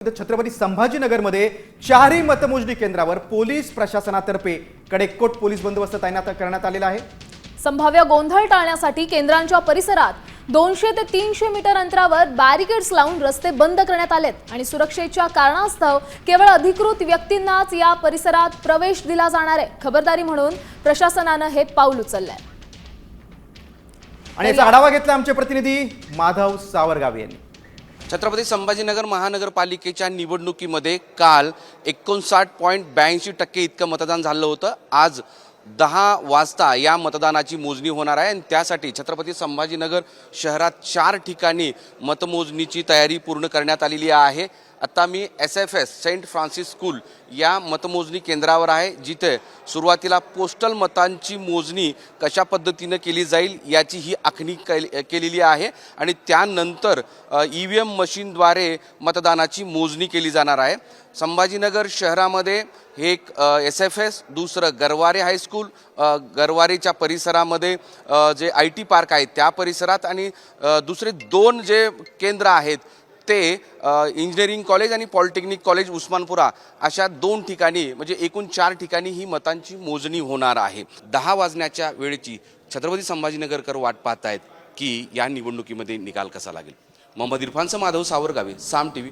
छत्रपती संभाजीनगरमध्ये चारही मतमोजणी केंद्रावर पोलीस प्रशासनातर्फे कडेकोट पोलीस बंदोबस्त तैनात करण्यात आलेला आहे। संभाव्य गोंधळ टाळण्यासाठी केंद्रांच्या परिसरात 200 ते 300 मीटर अंतरावर बॅरिकेड्स लावून रस्ते बंद करण्यात आलेत आणि सुरक्षेच्या कारणास्तव केवळ अधिकृत व्यक्तींनाच या परिसरात प्रवेश दिला जाणार आहे। खबरदारी म्हणून प्रशासनाने हे पाऊल उचललंय आणि याचा आढावा घेतला आमचे प्रतिनिधी माधव सावरगावे यांनी। छत्रपती संभाजीनगर महानगरपालिकेच्या निवडणुकीमध्ये काल 59.82% इतकं मतदान झालं होतं। आज 10 वाजता या मतदानाची मोजणी होणार आहे आणि त्यासाठी छत्रपती संभाजीनगर शहरात 4 ठिकाणी मतमोजणीची तयारी पूर्ण करण्यात आलेली आहे। आता मी SFS सेंट फ्रान्सिस स्कूल या मतमोजणी केंद्रावर आहे, जिथे सुरुवातीला पोस्टल मतांची मोजणी कशा पद्धतीने केली जाईल याची ही आखणी केलेली आहे आणि त्यानंतर EVM मशीनद्वारे मतदानाची मोजणी केली जाणार आहे। संभाजीनगर शहरामध्ये हे एक SFS, दुसरं गरवारे हायस्कूल, गरवारेच्या परिसरामध्ये जे IT पार्क आहे त्या परिसरात आणि दुसरे 2 जे केंद्र आहेत ते इंजिनिअरिंग कॉलेज आणि पॉलिटेक्निक कॉलेज उस्मानपुरा अशा 2 ठिकाणी म्हणजे एकूण 4 ठिकाणी ही मतांची मोजणी होणार आहे। 10 वाजण्याच्या वेळेची छत्रपती संभाजीनगरकर वाट पाहत आहेत की या निवडणुकीमध्ये निकाल कसा लागेल। मोहम्मद इरफानचं माधव सावरगावे, साम TV।